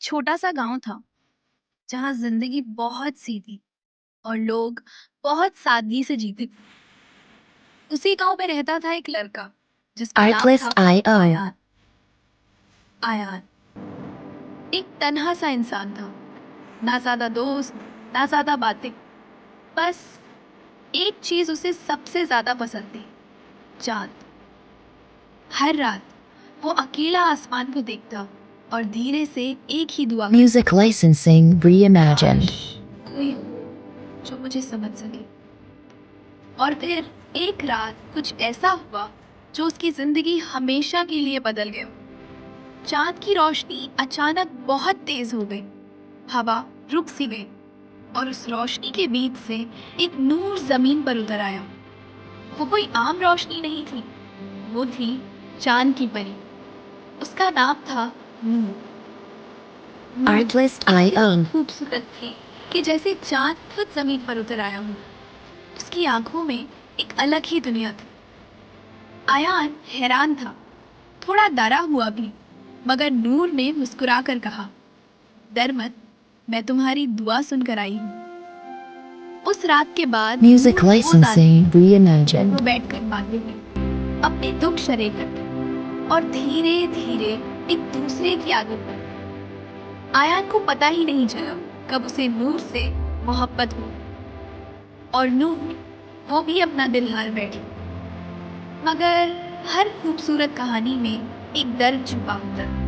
छोटा सा गांव था जहां जिंदगी बहुत सीधी और लोग बहुत सादगी से जीते। उसी गांव में रहता था एक लड़का जिसका नाम था Artlist.io. आयान। आयान एक तन्हा सा इंसान था, ना ज्यादा दोस्त ना ज्यादा बातें। बस एक चीज उसे सबसे ज्यादा पसंद थी, चांद। हर रात वो अकेला आसमान को देखता और धीरे से एक ही दुआ Music licensing reimagined. कोई हो जो मुझे समझ सके। और फिर एक रात कुछ ऐसा हुआ जो उसकी जिंदगी हमेशा के लिए बदल गया। चांद की रोशनी अचानक बहुत तेज हो गई, हवा रुक सी गई और उस रोशनी के बीच से एक नूर जमीन पर उतर आया। वो कोई आम रोशनी नहीं थी, वो थी चांद की परी। उसका नाम था नूर। नूर Artlist.io. इतनी खूबसूरत थी कि जैसे चांद खुद जमीन पर उतर आया हो। उसकी आंखों में एक अलग ही दुनिया थी। आयान हैरान था, थोड़ा डरा हुआ भी, मगर नूर ने मुस्कुराकर कहा, डर मत, मैं तुम्हारी दुआ सुनकर आई हूँ। उस रात के बाद Music नूर रोज licensing आती, reimagined. वो बैठकर बातें करती, अपने दुख शरे करती और धीरे धीरे एक दूसरे की आदत बनी। आयान को पता ही नहीं चला कब उसे नूर से मोहब्बत हुई और नूर वो भी अपना दिल हार बैठी। मगर हर खूबसूरत कहानी में एक दर्द छुपा होता है।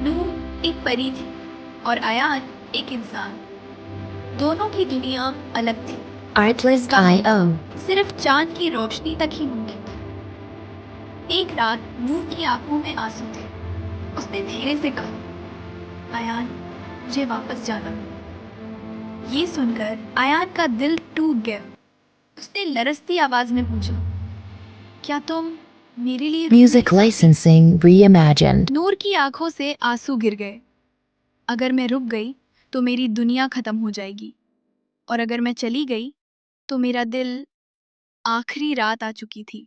नूर एक परी थी और आयान एक इंसान। दोनों की दुनिया अलग थी। Artlist.io. सिर्फ चांद की रोशनी तक ही मुमकिन थी। एक रात नूर की आंखों में आंसू थे। उसने धीरे से कहा, आयान, मुझे वापस जाना है। ये सुनकर आयान का दिल टूट गया। उसने लरसती आवाज में पूछा, क्या तुम मेरे लिए रुक नहीं Music सकती? licensing reimagined. नूर की आंखों से आंसू गिर गए। अगर मैं रुक गई तो मेरी दुनिया खत्म हो जाएगी, और अगर मैं चली गई तो मेरा दिल। आखिरी रात आ चुकी थी।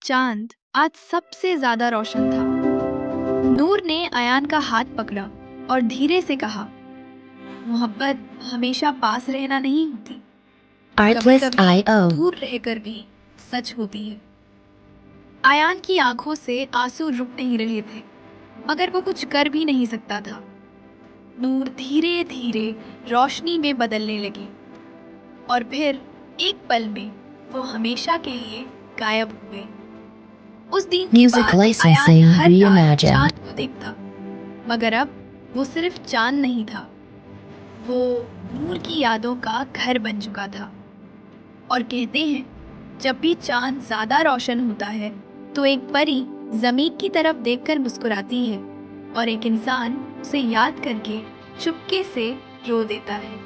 चांद आज सबसे ज्यादा रोशन था। नूर ने अयान का हाथ पकड़ा और धीरे से कहा, मोहब्बत हमेशा पास रहना नहीं होती, कभी कभी Artlist.io. दूर रहकर भी सच होती है। अयान की आंखों से आंसू रुक नहीं रहे थे, मगर वो कुछ कर भी नहीं सकता था। नूर धीरे धीरे रोशनी में बदलने लगी और फिर एक पल में वो हमेशा के लिए गायब हो गई। उस दिन के Music बाद आयान licensing हर रात reimagined. चांद को देखता, मगर अब वो सिर्फ चांद नहीं था, वो नूर की यादों का घर बन चुका था। और कहते हैं, जब भी चांद ज्यादा रोशन होता है तो एक परी जमीन की तरफ देखकर मुस्कुराती है और एक इंसान उसे याद करके चुपके से रो देता है।